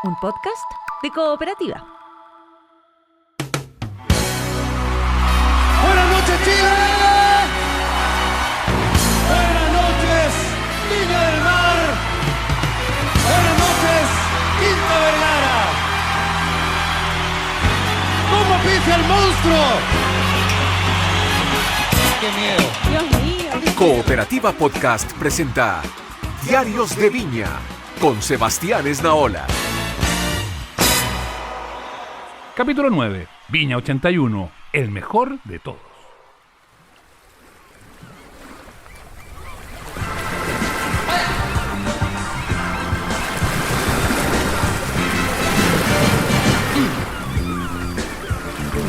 un podcast de Cooperativa. ¡Buenas noches, Chile! ¡Buenas noches, Viña del Mar! ¡Buenas noches, Quinta Vergara! ¿Cómo pisa el monstruo? ¡Qué miedo! Dios mío. Cooperativa Podcast presenta Diarios de Viña con Sebastián Esnaola. Capítulo 9. Viña 81. El mejor de todos.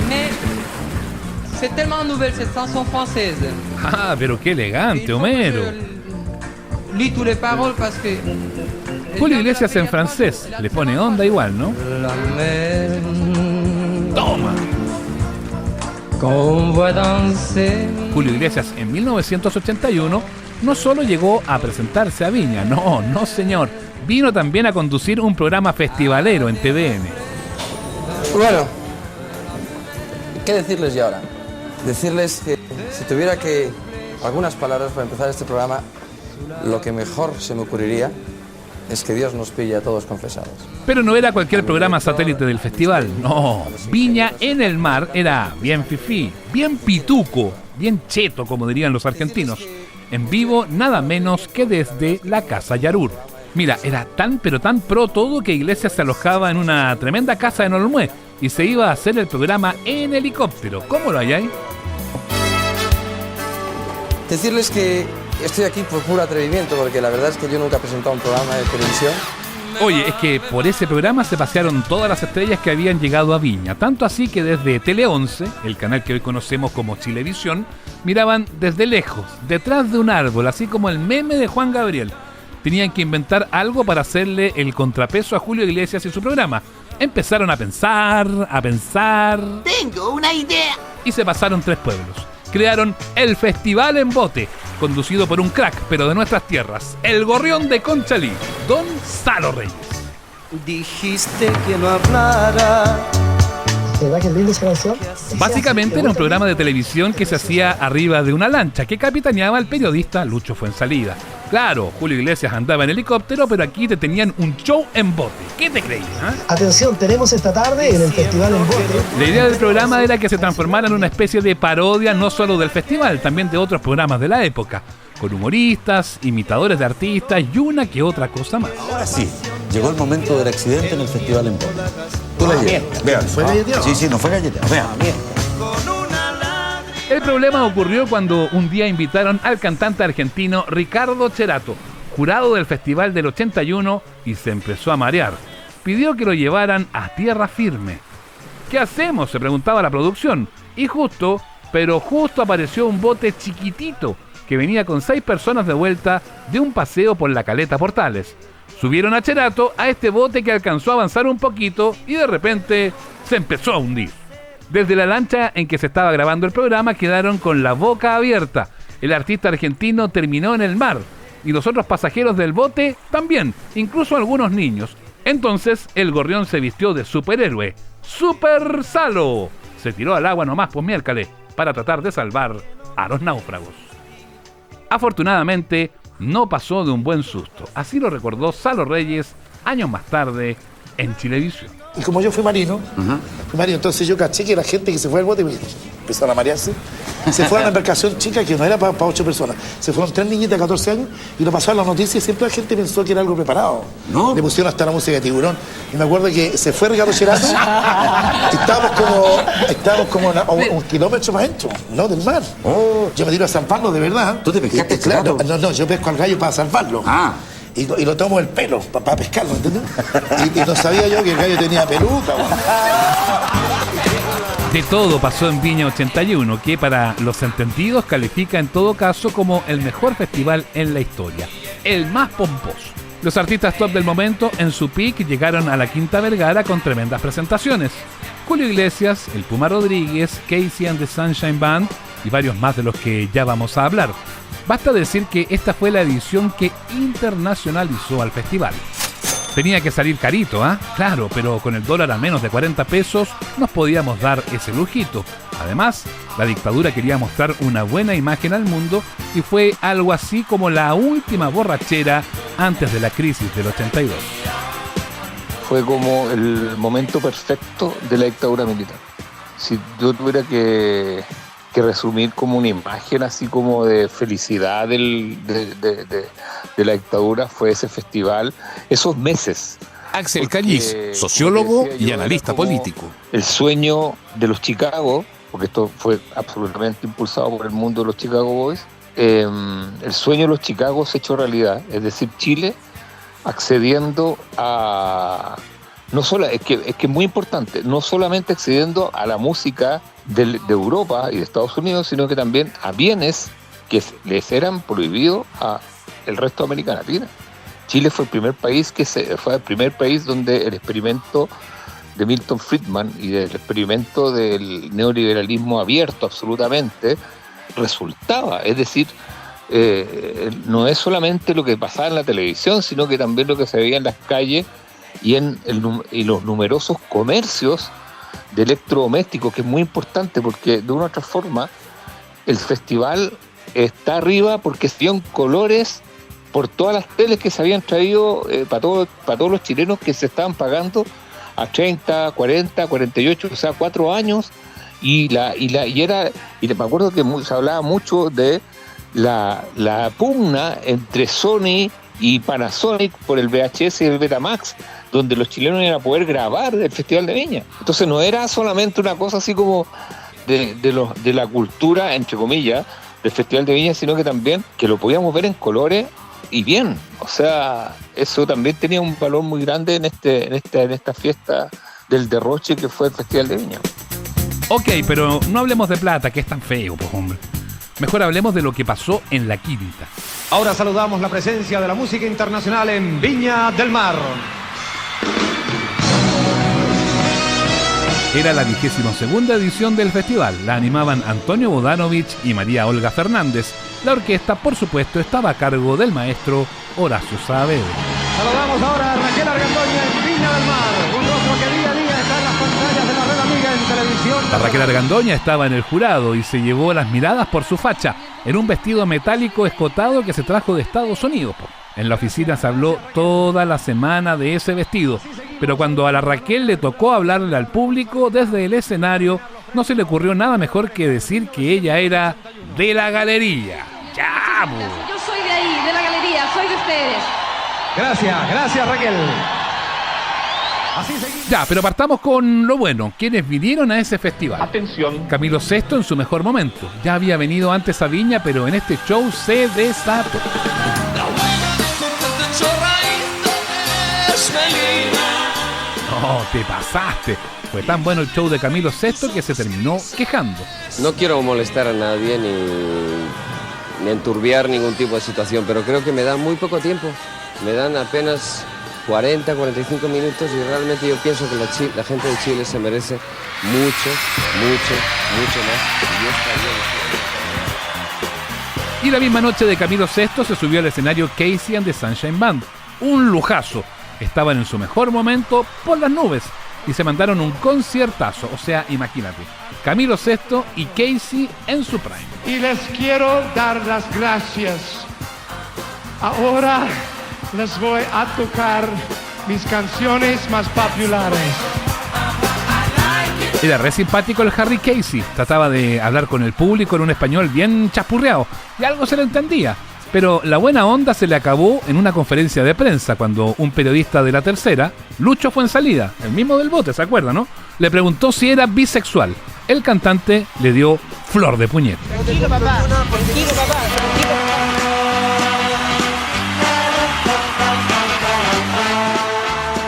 Mais c'est tellement nouvelle cette chanson française. Ah, pero qué elegante, Homero. Je lis toutes les paroles parce que Julio Iglesias en francés. Le pone onda igual, ¿no? la mer ¡Toma! qu'on voit danser. Julio Iglesias en 1981 no solo llegó a presentarse a Viña, no señor. Vino también a conducir un programa festivalero en TVN. Bueno, ¿qué decirles ya ahora? Decirles que si tuviera que algunas palabras para empezar este programa, lo que mejor se me ocurriría es que Dios nos pille a todos confesados. Pero no era cualquier programa satélite del festival, no. Viña en el Mar era bien fifí, bien pituco, bien cheto, como dirían los argentinos. En vivo, nada menos que desde la Casa Yarur. Mira, era tan pero tan pro todo que Iglesias se alojaba en una tremenda casa en Olmué y se iba a hacer el programa en helicóptero. ¿Cómo lo hay ahí? Decirles que estoy aquí por puro atrevimiento, porque la verdad es que yo nunca he presentado un programa de televisión. Oye, es que por ese programa se pasearon todas las estrellas que habían llegado a Viña. Tanto así que desde Tele 11, el canal que hoy conocemos como Chilevisión, miraban desde lejos, detrás de un árbol, así como el meme de Juan Gabriel. Tenían que inventar algo para hacerle el contrapeso a Julio Iglesias y su programa. Empezaron a pensar... ¡Tengo una idea! Y se pasaron 3 pueblos. Crearon el Festival en Bote, conducido por un crack, pero de nuestras tierras, el gorrión de Conchalí, Don Salo Reyes. Dijiste que no hablara. ¿Verdad que es linda esa canción? Básicamente era un programa de televisión que se hacía arriba de una lancha que capitaneaba el periodista Lucho Fuensalida. Claro, Julio Iglesias andaba en helicóptero, pero aquí te tenían un show en bote. ¿Qué te creías? Atención, tenemos esta tarde en el Festival en Bote. La idea del programa era que se transformara en una especie de parodia no solo del festival, también de otros programas de la época, con humoristas, imitadores de artistas y una que otra cosa más. Ahora sí, llegó el momento del accidente en el Festival en Bote. Tú la llevas. Vean. ¿Fue galleteado? Sí, no fue galleteado. Vean. El problema ocurrió cuando un día invitaron al cantante argentino Ricardo Cherato, jurado del Festival del 81, y se empezó a marear. Pidió que lo llevaran a tierra firme. ¿Qué hacemos?, se preguntaba la producción. Y justo apareció un bote chiquitito que venía con 6 personas de vuelta de un paseo por la Caleta Portales. Subieron a Cherato a este bote que alcanzó a avanzar un poquito y de repente se empezó a hundir. Desde la lancha en que se estaba grabando el programa quedaron con la boca abierta. El artista argentino terminó en el mar y los otros pasajeros del bote también, incluso algunos niños. Entonces el gorrión se vistió de superhéroe, Super Salo. Se tiró al agua nomás por miércoles para tratar de salvar a los náufragos. Afortunadamente no pasó de un buen susto. Así lo recordó Salo Reyes años más tarde en Chilevisión. Y como yo fui marino, entonces yo caché que la gente que se fue al bote empezaron a marearse. Se fue a una embarcación chica que no era para 8 personas. Se fueron 3 niñitas de 14 años y lo pasaron las noticias y siempre la gente pensó que era algo preparado. No. Le pusieron hasta la música de Tiburón. Y me acuerdo que se fue Ricardo Cherato y estábamos como a un kilómetro más adentro, ¿no? Del mar. Oh. Yo me tiro a salvarlo de verdad. ¿Tú te pescaste, Claro, Cherato? no, yo pesco al gallo para salvarlo. Ah. Y lo tomo el pelo para pescarlo, ¿entendés? Y no sabía yo que el gallo tenía peluca. De todo pasó en Viña 81, que para los entendidos califica en todo caso como el mejor festival en la historia, el más pomposo. Los artistas top del momento en su peak llegaron a la Quinta Vergara con tremendas presentaciones. Julio Iglesias, el Puma Rodríguez, Casey and the Sunshine Band y varios más de los que ya vamos a hablar. Basta decir que esta fue la edición que internacionalizó al festival. Tenía que salir carito, ¿ah? Claro, pero con el dólar a menos de 40 pesos nos podíamos dar ese lujito. Además, la dictadura quería mostrar una buena imagen al mundo y fue algo así como la última borrachera antes de la crisis del 82. Fue como el momento perfecto de la dictadura militar. Si yo tuviera que resumir como una imagen así como de felicidad de la dictadura, fue ese festival, esos meses. Axel Callis, sociólogo y analista político. El sueño de los Chicago, porque esto fue absolutamente impulsado por el mundo de los Chicago Boys, el sueño de los Chicago se hecho realidad, es decir, Chile accediendo a... No solo, es que es muy importante, no solamente accediendo a la música de Europa y de Estados Unidos, sino que también a bienes que les eran prohibidos a el resto de América Latina. Chile fue el primer país donde el experimento de Milton Friedman y del experimento del neoliberalismo abierto absolutamente resultaba, es decir, no es solamente lo que pasaba en la televisión, sino que también lo que se veía en las calles y los numerosos comercios de electrodomésticos, que es muy importante porque de una u otra forma el festival está arriba porque se dieron colores por todas las teles que se habían traído para todos los chilenos que se estaban pagando a 30, 40, 48, o sea, 4 años, y me acuerdo que se hablaba mucho de la pugna entre Sony y Panasonic por el VHS y el Betamax, donde los chilenos iban a poder grabar el Festival de Viña. Entonces no era solamente una cosa así como de la cultura, entre comillas, del Festival de Viña, sino que también que lo podíamos ver en colores y bien. O sea, eso también tenía un valor muy grande en esta fiesta del derroche que fue el Festival de Viña. Ok, pero no hablemos de plata, que es tan feo, pues hombre. Mejor hablemos de lo que pasó en la Quinta. Ahora saludamos la presencia de la música internacional en Viña del Mar. Era la 22ª edición del festival. La animaban Antonio Bodanovich y María Olga Fernández. La orquesta, por supuesto, estaba a cargo del maestro Horacio Saavedra. Saludamos ahora a Raquel Argandoña en Viña del Mar, un rostro que día a día está en las pantallas de la Red Amiga en televisión. La Raquel Argandoña estaba en el jurado y se llevó las miradas por su facha, en un vestido metálico escotado que se trajo de Estados Unidos. En la oficina se habló toda la semana de ese vestido, pero cuando a la Raquel le tocó hablarle al público desde el escenario, no se le ocurrió nada mejor que decir que ella era de la galería. ¡Ya, bo! Yo soy de ahí, de la galería, soy de ustedes. Gracias Raquel. Así seguimos. Ya, pero partamos con lo bueno. ¿Quiénes vinieron a ese festival? Atención. Camilo VI en su mejor momento. Ya había venido antes a Viña, pero en este show se desató. No, te pasaste. Fue tan bueno el show de Camilo VI que se terminó quejando. No quiero molestar a nadie ni enturbiar ningún tipo de situación, pero creo que me dan muy poco tiempo. Me dan apenas 40, 45 minutos y realmente yo pienso que la gente de Chile se merece mucho más. Y la misma noche de Camilo VI se subió al escenario Casey and the Sunshine Band. Un lujazo. Estaban en su mejor momento por las nubes y se mandaron un conciertazo. O sea, imagínate, Camilo VI y Casey en su prime. Y les quiero dar las gracias. Ahora les voy a tocar mis canciones más populares. Era re simpático el Harry Casey. Trataba de hablar con el público en un español bien chapurreado y algo se le entendía. Pero la buena onda se le acabó en una conferencia de prensa cuando un periodista de La Tercera, Lucho Fuensalida, el mismo del bote, ¿se acuerda, no? Le preguntó si era bisexual. El cantante le dio flor de puñete. Tranquilo, papá. Tranquilo, papá.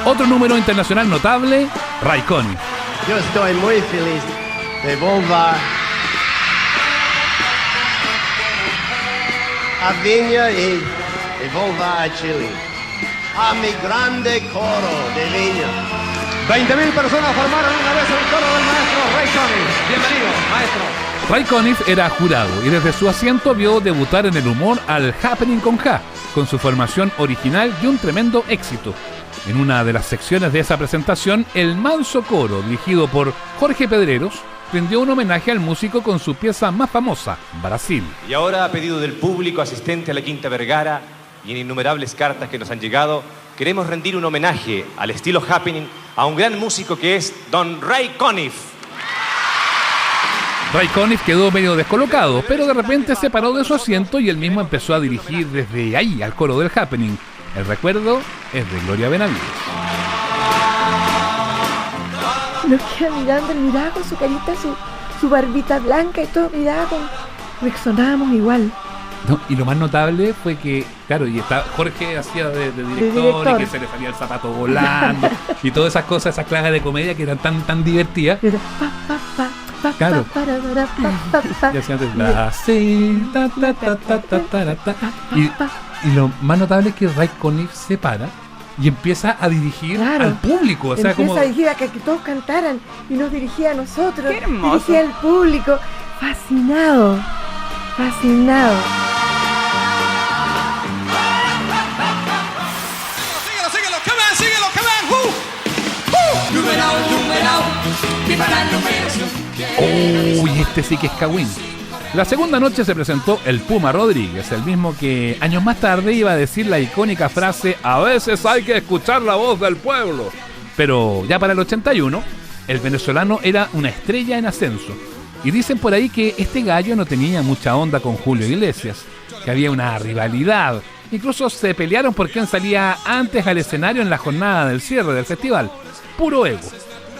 Otro número internacional notable, Ray Conniff. Yo estoy muy feliz de volver a Viña y volver a Chile. A mi grande coro de Viña. 20.000 personas formaron una vez el coro del maestro Ray Conniff. Bienvenido, maestro. Ray Conniff era jurado y desde su asiento vio debutar en el humor al Happening con Ja, con su formación original y un tremendo éxito. En una de las secciones de esa presentación, el Manso Coro, dirigido por Jorge Pedreros, rindió un homenaje al músico con su pieza más famosa, Brasil. Y ahora, a pedido del público asistente a la Quinta Vergara y en innumerables cartas que nos han llegado, queremos rendir un homenaje al estilo happening a un gran músico que es Don Ray Conniff. Ray Conniff quedó medio descolocado, pero de repente se paró de su asiento y él mismo empezó a dirigir desde ahí al coro del happening. El recuerdo es de Gloria Benavides. Nos queda mirando, él miraba con su carita, su barbita blanca y todo, miraba con... Reaccionábamos igual. No, y lo más notable fue que, claro, y Jorge hacía de director y que se le salía el zapato volando y todas esas cosas, esas clases de comedia que eran tan divertidas. Claro. Y hacían y lo más notable es que Ray Conniff se para y empieza a dirigir al público. O sea, empieza a dirigir a que todos cantaran y nos dirigía a nosotros. ¡Qué hermoso! Dirigía al público. Fascinado. Síguelo, Uy, este sí que es Cagüín. La segunda noche se presentó el Puma Rodríguez, el mismo que años más tarde iba a decir la icónica frase: a veces hay que escuchar la voz del pueblo. Pero ya para el 81, el venezolano era una estrella en ascenso. Y dicen por ahí que este gallo no tenía mucha onda con Julio Iglesias, que había una rivalidad. Incluso se pelearon por quién salía antes al escenario en la jornada del cierre del festival. Puro ego.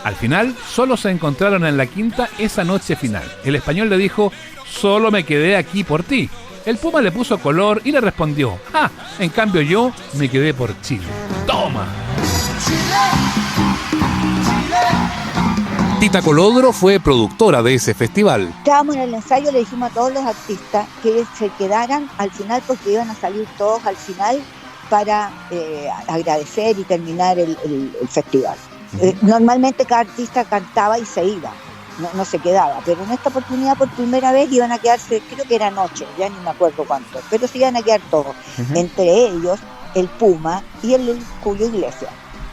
Al final, solo se encontraron en la quinta esa noche final. El español le dijo: solo me quedé aquí por ti. El Puma le puso color y le respondió: en cambio yo me quedé por Chile. ¡Toma! Tita Colodro fue productora de ese festival. Estábamos en el ensayo, le dijimos a todos los artistas que se quedaran al final porque iban a salir todos al final para agradecer y terminar el festival. Normalmente cada artista cantaba y se iba, no se quedaba, pero en esta oportunidad por primera vez iban a quedarse, creo que era noche, ya ni me acuerdo cuánto, pero se iban a quedar todos, entre ellos el Puma y el Julio Iglesias,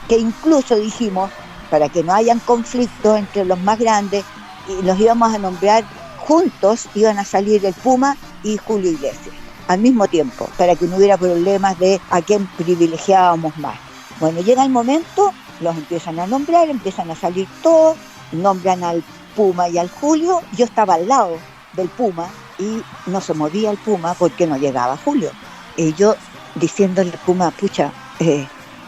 que incluso dijimos, para que no hayan conflictos entre los más grandes, y los íbamos a nombrar juntos, iban a salir el Puma y Julio Iglesias, al mismo tiempo, para que no hubiera problemas de a quién privilegiábamos más. Bueno, llega el momento, los empiezan a nombrar, empiezan a salir todos, nombran al Puma y al Julio. Yo estaba al lado del Puma y no se movía el Puma porque no llegaba Julio. Y yo diciéndole al Puma: pucha,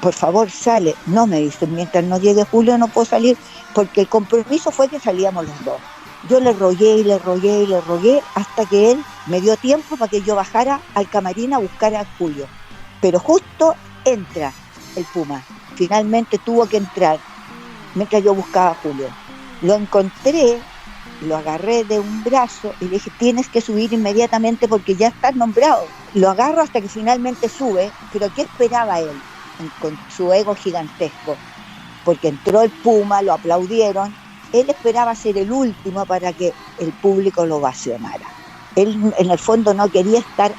por favor sale. No, me dicen, mientras no llegue Julio no puedo salir, porque el compromiso fue que salíamos los dos. Yo le rogué hasta que él me dio tiempo para que yo bajara al camarín a buscar a Julio. Pero justo entra el Puma. Finalmente tuvo que entrar mientras yo buscaba a Julio. Lo encontré, lo agarré de un brazo y le dije: tienes que subir inmediatamente porque ya estás nombrado. Lo agarro hasta que finalmente sube, pero ¿qué esperaba él? Con su ego gigantesco, porque entró el Puma, lo aplaudieron. Él esperaba ser el último para que el público lo ovacionara. Él en el fondo no quería estar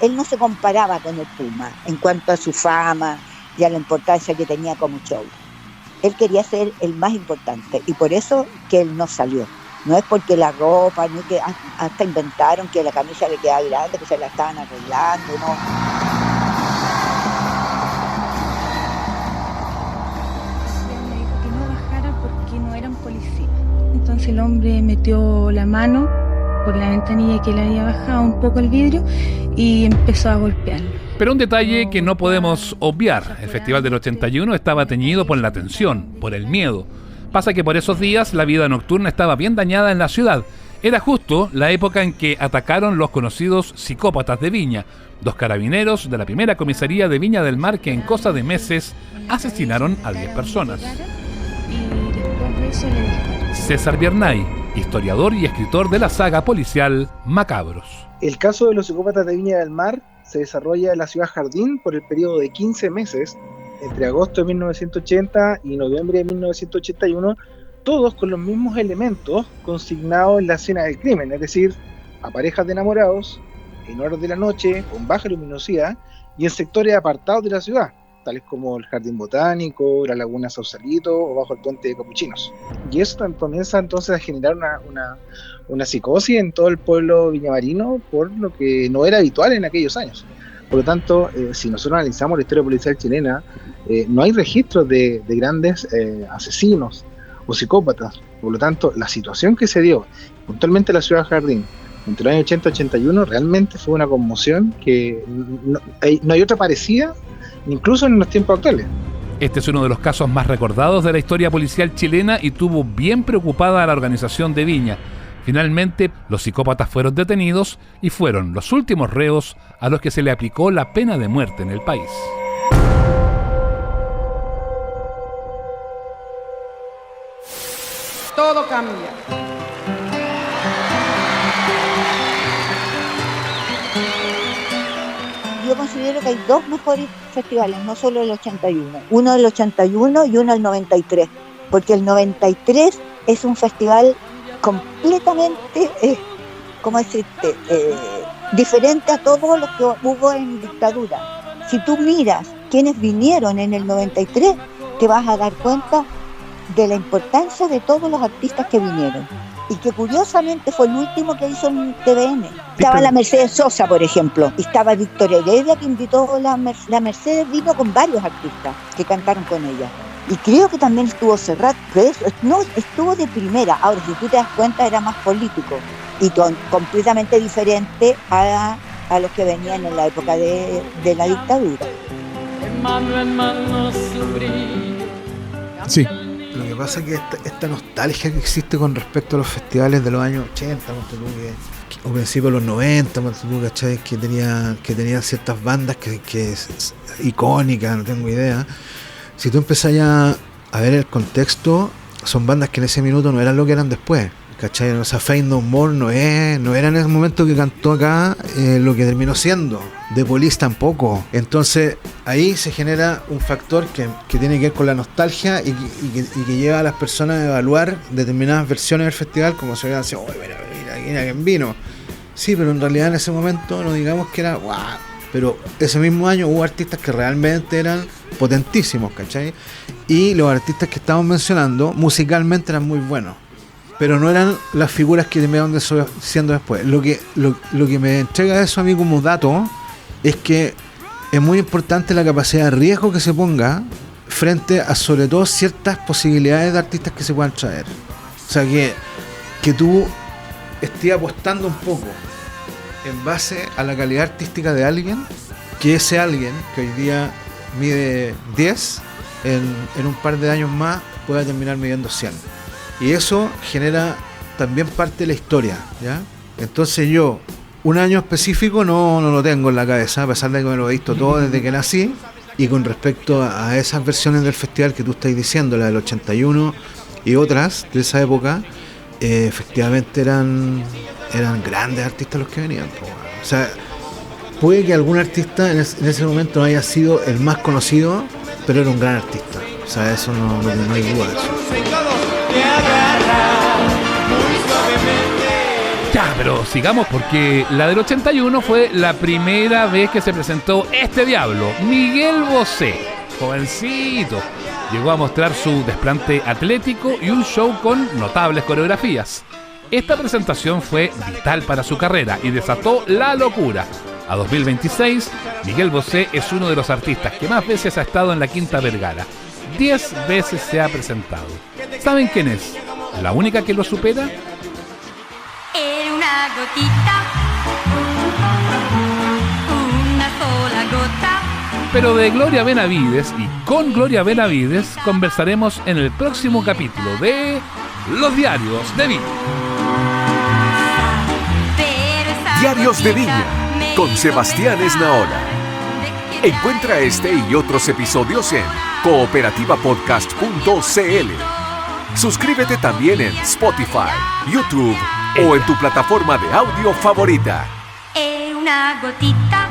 él no se comparaba con el Puma en cuanto a su fama y a la importancia que tenía como show. Él quería ser el más importante y por eso que él no salió. No es porque la ropa, ni que hasta inventaron que la camisa le quedaba grande, que se la estaban arreglando, no. Me dijo que no bajara porque no eran policías. Entonces el hombre metió la mano por la ventanilla que le había bajado un poco el vidrio y empezó a golpearlo. Pero un detalle que no podemos obviar: el Festival del 81 estaba teñido por la tensión, por el miedo. Pasa que por esos días la vida nocturna estaba bien dañada en la ciudad. Era justo la época en que atacaron los conocidos psicópatas de Viña, 2 carabineros de la primera comisaría de Viña del Mar que en cosa de meses asesinaron a 10 personas. Y después de eso le dispararon. César Biernay, historiador y escritor de la saga policial Macabros. El caso de los psicópatas de Viña del Mar se desarrolla en la ciudad Jardín por el periodo de 15 meses, entre agosto de 1980 y noviembre de 1981, todos con los mismos elementos consignados en la escena del crimen, es decir, a parejas de enamorados, en horas de la noche, con baja luminosidad y en sectores apartados de la ciudad, tales como el Jardín Botánico, la Laguna Sausalito o bajo el Puente de Capuchinos. Y eso comienza entonces a generar una psicosis en todo el pueblo viñamarino, por lo que no era habitual en aquellos años. Por lo tanto, si nosotros analizamos la historia policial chilena, no hay registros de grandes asesinos o psicópatas. Por lo tanto, la situación que se dio puntualmente en la ciudad de Jardín entre los años 80 y 81 realmente fue una conmoción que no hay otra parecida, incluso en los tiempos actuales. Este es uno de los casos más recordados de la historia policial chilena y tuvo bien preocupada a la organización de Viña. Finalmente, los psicópatas fueron detenidos y fueron los últimos reos a los que se le aplicó la pena de muerte en el país. Todo cambia. Yo considero que hay dos mejores festivales, no solo el 81. Uno del 81 y uno del 93. Porque el 93 es un festival completamente, diferente a todo lo que hubo en dictadura. Si tú miras quienes vinieron en el 93, te vas a dar cuenta de la importancia de todos los artistas que vinieron. Y que curiosamente fue el último que hizo en TVN. Estaba la Mercedes Sosa, por ejemplo. Y estaba Victoria Heredia, que invitó la Mercedes, vino con varios artistas que cantaron con ella. Y creo que también estuvo Serrat, que no estuvo de primera. Ahora, si tú te das cuenta, era más político y completamente diferente a los que venían en la época de la dictadura. Sí. Lo que pasa es que esta nostalgia que existe con respecto a los festivales de los años 80, o principios de los 90, ¿cachai? Que tenían ciertas bandas que es icónicas, no tengo idea. Si tú empezás ya a ver el contexto, son bandas que en ese minuto no eran lo que eran después, ¿cachai? O sea, Faith No More no era en ese momento que cantó acá lo que terminó siendo. The Police tampoco. Entonces ahí se genera un factor que tiene que ver con la nostalgia y que lleva a las personas a evaluar determinadas versiones del festival como se vean así, ¡oh, mira quién vino! Sí, pero en realidad en ese momento no digamos que era ¡guau! Pero ese mismo año hubo artistas que realmente eran potentísimos, ¿cachai? Y los artistas que estamos mencionando musicalmente eran muy buenos, pero no eran las figuras que terminaron siendo después. Lo que me entrega eso a mí como dato es que es muy importante la capacidad de riesgo que se ponga frente a sobre todo ciertas posibilidades de artistas que se puedan traer. O sea, que tú estés apostando un poco en base a la calidad artística de alguien, que ese alguien que hoy día mide 10, en un par de años más pueda terminar midiendo 100. Y eso genera también parte de la historia, ¿ya? Entonces yo, un año específico no lo tengo en la cabeza, a pesar de que me lo he visto todo desde que nací. Y con respecto a esas versiones del festival que tú estás diciendo, la del 81 y otras de esa época, efectivamente eran grandes artistas los que venían. O sea, puede que algún artista en ese momento no haya sido el más conocido, pero era un gran artista. O sea, eso no hay duda de eso. Ya, pero sigamos porque la del 81 fue la primera vez que se presentó este diablo, Miguel Bosé, jovencito. Llegó a mostrar su desplante atlético y un show con notables coreografías. Esta presentación fue vital para su carrera y desató la locura. A 2026, Miguel Bosé es uno de los artistas que más veces ha estado en la Quinta Vergara. 10 veces se ha presentado. ¿Saben quién es? ¿La única que lo supera? Era una gotita, una sola gota. Pero de Gloria Benavides y con Gloria Benavides conversaremos en el próximo capítulo de Los Diarios de Viña. Diarios de Viña, con Sebastián Esnaola. Encuentra este y otros episodios en cooperativapodcast.cl. Suscríbete también en Spotify, YouTube o en tu plataforma de audio favorita. Una gotita.